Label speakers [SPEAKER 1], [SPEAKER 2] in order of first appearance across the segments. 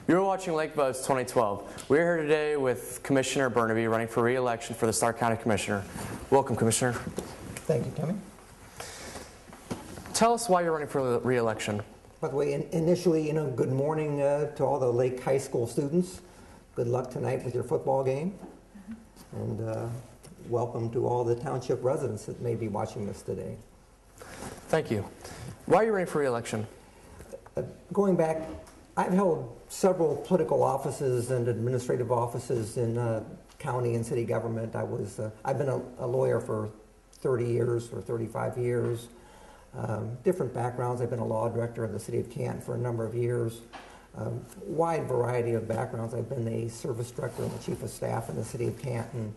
[SPEAKER 1] You're watching Lake Buzz 2012. We're here today with Commissioner Bernabei running for re-election for the Stark County Commissioner. Welcome, Commissioner.
[SPEAKER 2] Thank you, Tommy.
[SPEAKER 1] Tell us why you're running for re-election.
[SPEAKER 2] By the way, initially, good morning to all the Lake High School students. Good luck tonight with your football game. And welcome to all the township residents that may be watching this today.
[SPEAKER 1] Thank you. Why are you running for re-election?
[SPEAKER 2] Going back, I've held several political offices and administrative offices in county and city government. I've been a lawyer for 30 years or 35 years. Different backgrounds. I've been a law director in the city of Canton for a number of years. Wide variety of backgrounds. I've been the service director and the chief of staff in the city of Canton.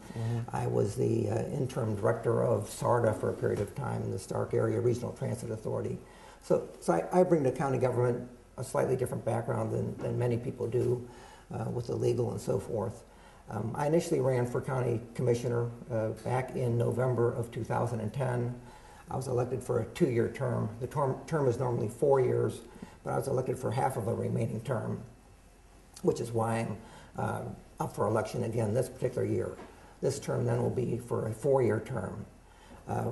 [SPEAKER 2] I was the interim director of SARTA for a period of time in the Stark Area Regional Transit Authority. So I bring to county government a slightly different background than many people do with the legal and so forth. I initially ran for county commissioner back in November of 2010. I was elected for a 2-year term. The term is normally 4 years, but I was elected for half of a remaining term, which is why I'm up for election again this particular year. This term then will be for a 4-year term.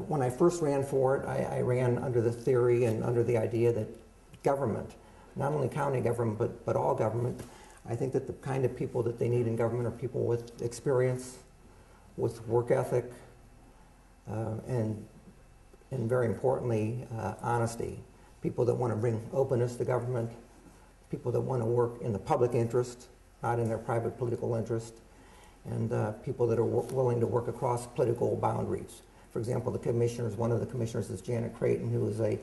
[SPEAKER 2] When I first ran for it, I ran under the theory and under the idea that government, not only county government, but all government, I think that the kind of people that they need in government are people with experience, with work ethic, and very importantly, honesty. People that want to bring openness to government, people that want to work in the public interest, not in their private political interest, and people that are willing to work across political boundaries. For example, one of the commissioners is Janet Creighton, who is a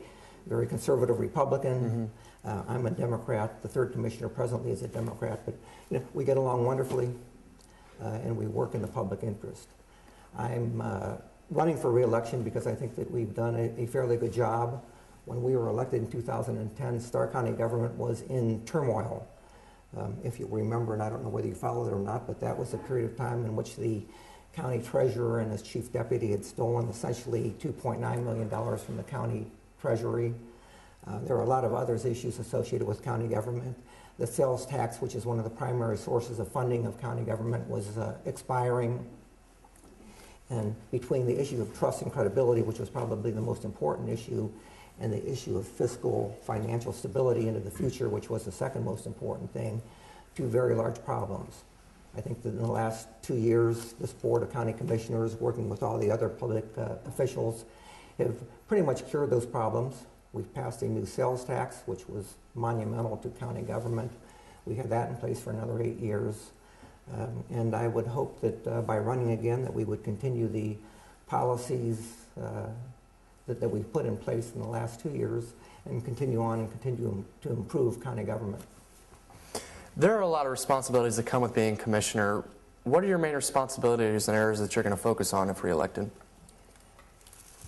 [SPEAKER 2] very conservative Republican. I'm a Democrat. The third commissioner presently is a Democrat, but we get along wonderfully, and we work in the public interest. I'm running for re-election because I think that we've done a fairly good job. When we were elected in 2010, Stark County government was in turmoil. If you remember, and I don't know whether you followed it or not, but that was a period of time in which the county treasurer and his chief deputy had stolen essentially $2.9 million from the county treasury. There are a lot of other issues associated with county government. The sales tax, which is one of the primary sources of funding of county government, was expiring. And between the issue of trust and credibility, which was probably the most important issue, and the issue of fiscal financial stability into the future, which was the second most important thing, two very large problems. I think that in the last 2 years, this Board of County Commissioners, working with all the other public officials, have pretty much cured those problems. We've passed a new sales tax, which was monumental to county government. We had that in place for another 8 years. And I would hope that by running again, that we would continue the policies that we've put in place in the last 2 years and continue on and continue to improve county government.
[SPEAKER 1] There are a lot of responsibilities that come with being commissioner. What are your main responsibilities and areas that you're going to focus on if reelected?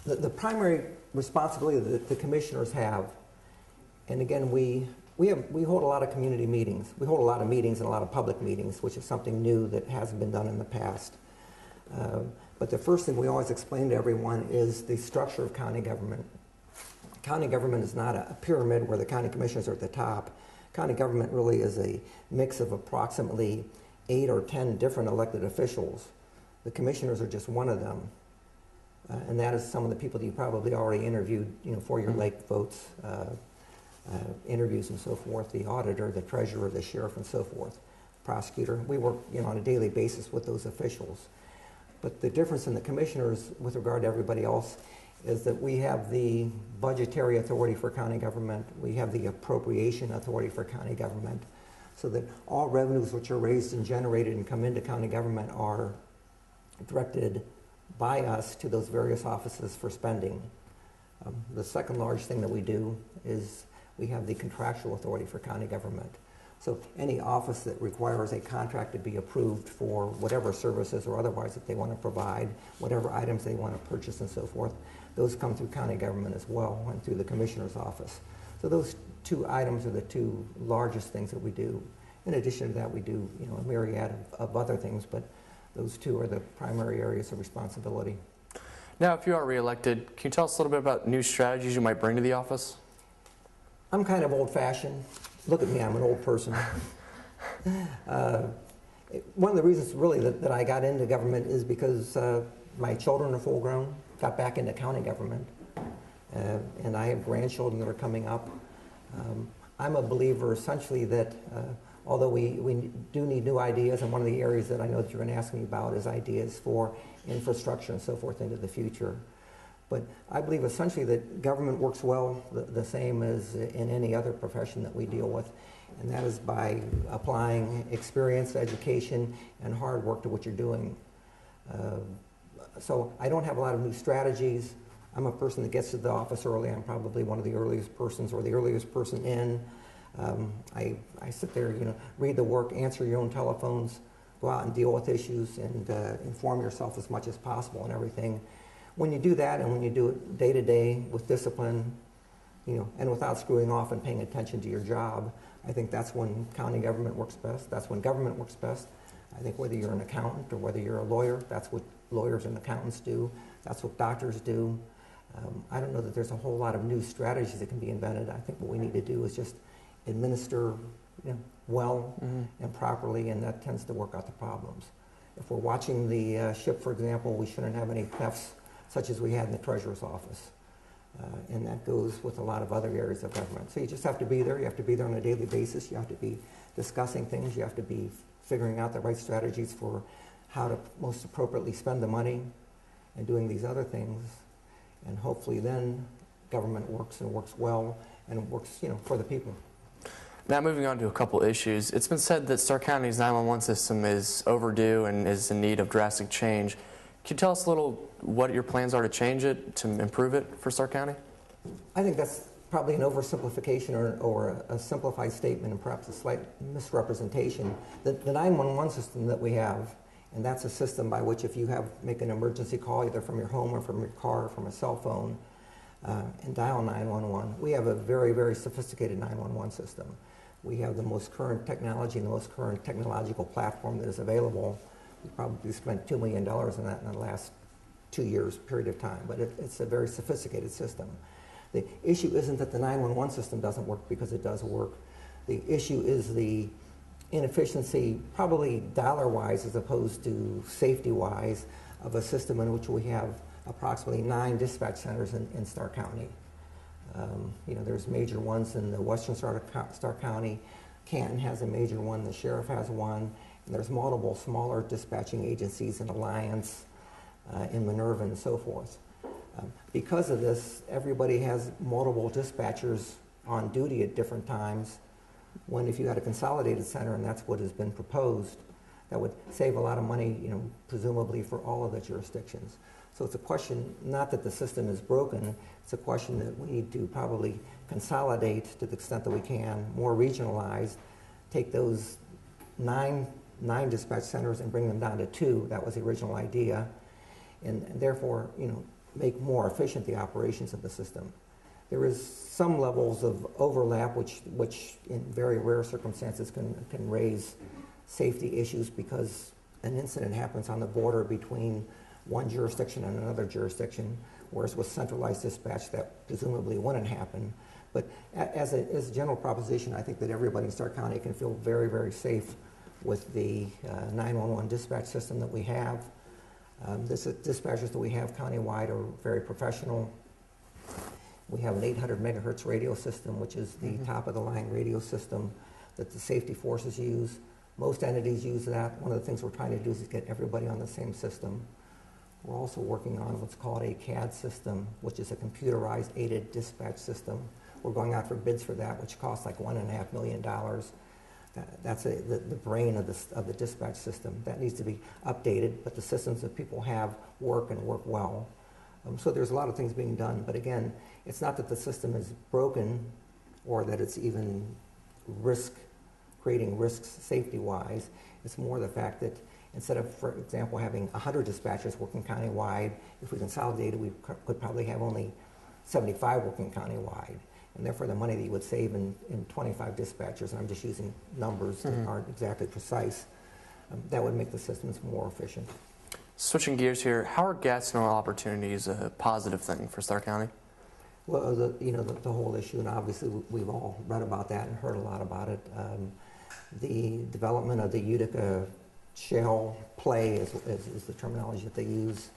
[SPEAKER 2] The primary responsibility that the commissioners have, and again, we hold a lot of community meetings. We hold a lot of meetings and a lot of public meetings, which is something new that hasn't been done in the past. But the first thing we always explain to everyone is the structure of county government. County government is not a pyramid where the county commissioners are at the top. County government really is a mix of approximately 8 or 10 different elected officials. The commissioners are just one of them. And that is some of the people that you probably already interviewed, for your lake votes, interviews and so forth, the auditor, the treasurer, the sheriff, and so forth, prosecutor. We work, on a daily basis with those officials. But the difference in the commissioners with regard to everybody else is that we have the budgetary authority for county government. We have the appropriation authority for county government, so that all revenues which are raised and generated and come into county government are directed by us to those various offices for spending. The second large thing that we do is we have the contractual authority for county government. So any office that requires a contract to be approved for whatever services or otherwise that they want to provide, whatever items they want to purchase and so forth, those come through county government as well and through the commissioner's office. So those two items are the two largest things that we do. In addition to that, we do a myriad of other things, but those two are the primary areas of responsibility.
[SPEAKER 1] Now, if you are reelected, can you tell us a little bit about new strategies you might bring to the office?
[SPEAKER 2] I'm kind of old-fashioned. Look at me, I'm an old person. One of the reasons really that I got into government is because my children are full grown, got back into county government, and I have grandchildren that are coming up. I'm a believer essentially that although we do need new ideas, and one of the areas that I know that you're going to ask me about is ideas for infrastructure and so forth into the future. But I believe essentially that government works well the same as in any other profession that we deal with, and that is by applying experience, education, and hard work to what you're doing. So I don't have a lot of new strategies. I'm a person that gets to the office early. I'm probably one of the earliest persons or the earliest person in. I sit there, read the work, answer your own telephones, go out and deal with issues, and inform yourself as much as possible and everything. When you do that, and when you do it day to day with discipline, and without screwing off and paying attention to your job, I think that's when county government works best. That's when government works best. I think whether you're an accountant or whether you're a lawyer, that's what lawyers and accountants do. That's what doctors do. I don't know that there's a whole lot of new strategies that can be invented. I think what we need to do is just administer well and properly, and that tends to work out the problems. If we're watching the ship, for example, we shouldn't have any thefts such as we had in the Treasurer's office. And that goes with a lot of other areas of government. So you just have to be there. You have to be there on a daily basis. You have to be discussing things. You have to be figuring out the right strategies for how to most appropriately spend the money and doing these other things. And hopefully then government works and works well and works, for the people.
[SPEAKER 1] Now moving on to a couple issues. It's been said that Stark County's 911 system is overdue and is in need of drastic change. Can you tell us a little what your plans are to change it, to improve it for Stark County?
[SPEAKER 2] I think that's probably an oversimplification or a simplified statement and perhaps a slight misrepresentation. The 911 system that we have, and that's a system by which if you make an emergency call either from your home or from your car or from a cell phone and dial 911, we have a very, very sophisticated 911 system. We have the most current technology and the most current technological platform that is available. We probably spent $2 million on that in the last 2 years period of time, but it's a very sophisticated system. The issue isn't that the 911 system doesn't work, because it does work. The issue is the inefficiency, probably dollar-wise as opposed to safety-wise, of a system in which we have approximately 9 dispatch centers in Stark County. There's major ones in the western Stark County. Canton has a major one. The sheriff has one. And there's multiple smaller dispatching agencies in Alliance, in Minerva, and so forth. Because of this, everybody has multiple dispatchers on duty at different times, when if you had a consolidated center, and that's what has been proposed, that would save a lot of money, presumably for all of the jurisdictions. So it's a question, not that the system is broken, it's a question that we need to probably consolidate to the extent that we can, more regionalized, take those nine dispatch centers and bring them down to 2. That was the original idea, and therefore, make more efficient the operations of the system. There is some levels of overlap which in very rare circumstances can raise safety issues, because an incident happens on the border between one jurisdiction and another jurisdiction, whereas with centralized dispatch that presumably wouldn't happen. But as a general proposition, I think that everybody in Stark County can feel very, very safe with the 911 dispatch system that we have. The dispatchers that we have countywide are very professional. We have an 800 megahertz radio system, which is the top-of-the-line radio system that the safety forces use. Most entities use that. One of the things we're trying to do is get everybody on the same system. We're also working on what's called a CAD system, which is a computerized aided dispatch system. We're going out for bids for that, which costs like $1.5 million. That's the brain of the dispatch system. That needs to be updated, but the systems that people have work and work well. So there's a lot of things being done, but again, it's not that the system is broken or that it's even creating risks safety-wise. It's more the fact that instead of, for example, having 100 dispatchers working countywide, if we consolidated, we could probably have only 75 working countywide. And therefore, the money that you would save in 25 dispatchers, and I'm just using numbers that aren't exactly precise, that would make the systems more efficient.
[SPEAKER 1] Switching gears here, how are gas and oil opportunities a positive thing for Stark County?
[SPEAKER 2] Well, the whole issue, and obviously we've all read about that and heard a lot about it. the development of the Utica shale play is the terminology that they use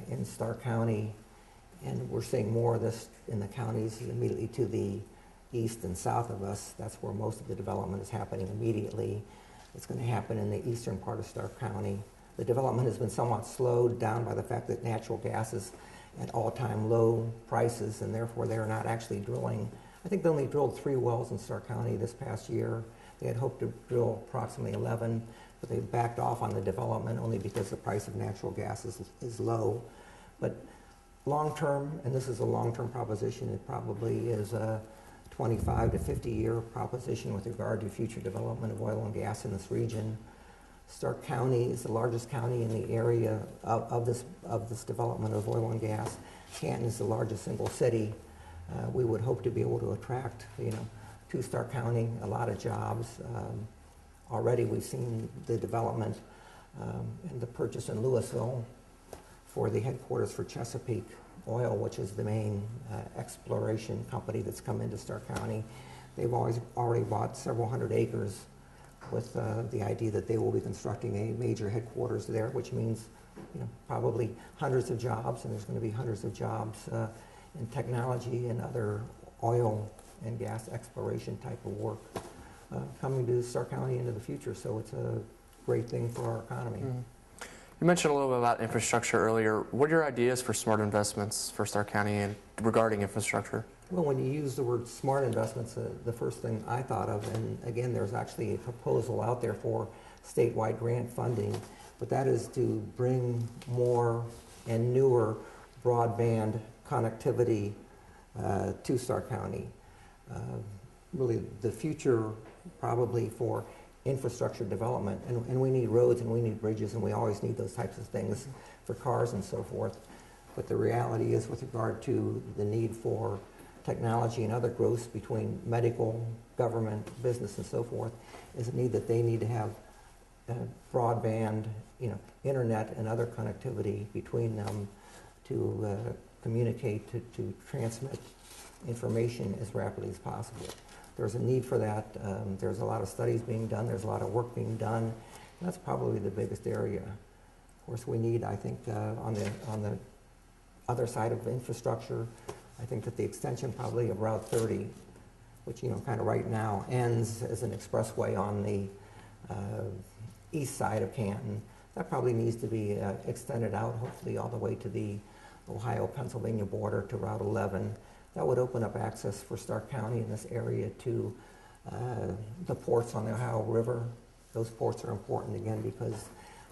[SPEAKER 2] in Stark County. And we're seeing more of this in the counties immediately to the east and south of us. That's where most of the development is happening immediately. It's going to happen in the eastern part of Stark County. The development has been somewhat slowed down by the fact that natural gas is at all-time low prices, and therefore they're not actually drilling. I think they only drilled 3 wells in Stark County this past year. They had hoped to drill approximately 11, but they backed off on the development only because the price of natural gas is low. But long-term, and this is a long-term proposition, it probably is a 25 to 50-year proposition with regard to future development of oil and gas in this region. Stark County is the largest county in the area of this development of oil and gas. Canton is the largest single city. We would hope to be able to attract, to Stark County a lot of jobs. Already we've seen the development and the purchase in Louisville for the headquarters for Chesapeake Oil, which is the main exploration company that's come into Stark County. They've already bought several hundred acres with the idea that they will be constructing a major headquarters there, which means probably hundreds of jobs, and there's going to be hundreds of jobs in technology and other oil and gas exploration type of work coming to Stark County into the future. So it's a great thing for our economy. Mm-hmm.
[SPEAKER 1] You mentioned a little bit about infrastructure earlier. What are your ideas for smart investments for Stark County and regarding infrastructure?
[SPEAKER 2] Well, when you use the word smart investments, the first thing I thought of, and again, there's actually a proposal out there for statewide grant funding, but that is to bring more and newer broadband connectivity to Stark County. Really, the future probably for infrastructure development, and we need roads and we need bridges and we always need those types of things for cars and so forth. But the reality is, with regard to the need for technology and other growths between medical, government, business, and so forth, is a need that they need to have broadband, internet and other connectivity between them to communicate, to transmit information as rapidly as possible. There's a need for that. There's a lot of studies being done. There's a lot of work being done. That's probably the biggest area. Of course, we need, I think, on the other side of infrastructure, I think that the extension probably of Route 30, which kind of right now ends as an expressway on the east side of Canton, that probably needs to be extended out, hopefully all the way to the Ohio-Pennsylvania border to Route 11. That would open up access for Stark County in this area to the ports on the Ohio River. Those ports are important, again, because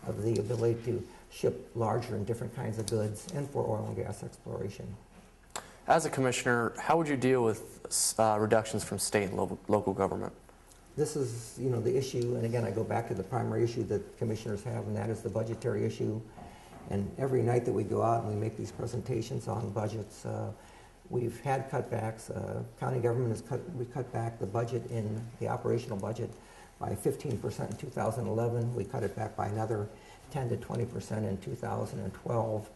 [SPEAKER 2] of the ability to ship larger and different kinds of goods and for oil and gas exploration.
[SPEAKER 1] As a commissioner, how would you deal with reductions from state and local government?
[SPEAKER 2] This is, the issue, and again, I go back to the primary issue that commissioners have, and that is the budgetary issue. And every night that we go out and we make these presentations on budgets, we've had cutbacks. County government we cut back the budget in the operational budget by 15% in 2011. We cut it back by another 10 to 20% in 2012.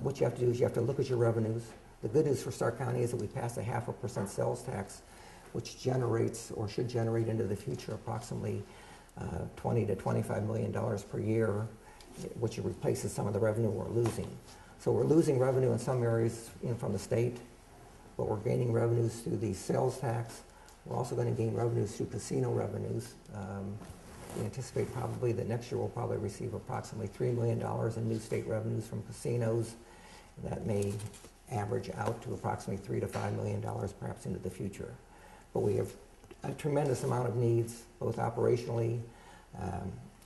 [SPEAKER 2] What you have to do is you have to look at your revenues. The good news for Stark County is that we passed a 0.5% sales tax, which generates or should generate into the future approximately $20 to $25 million per year, which replaces some of the revenue we're losing. So we're losing revenue in some areas from the state, but we're gaining revenues through the sales tax. We're also going to gain revenues through casino revenues. We anticipate probably that next year we'll probably receive approximately $3 million in new state revenues from casinos. That may average out to approximately $3 to $5 million perhaps into the future. But we have a tremendous amount of needs, both operationally,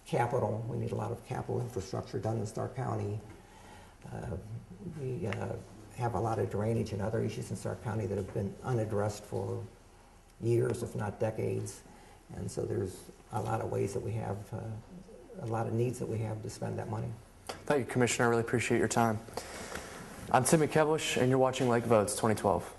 [SPEAKER 2] capital. We need a lot of capital infrastructure done in Stark County. We have a lot of drainage and other issues in Stark County that have been unaddressed for years, if not decades. And so there's a lot of ways that we have, a lot of needs that we have to spend that money.
[SPEAKER 1] Thank you, Commissioner. I really appreciate your time. I'm Tim McKevish, and you're watching Lake Votes 2012.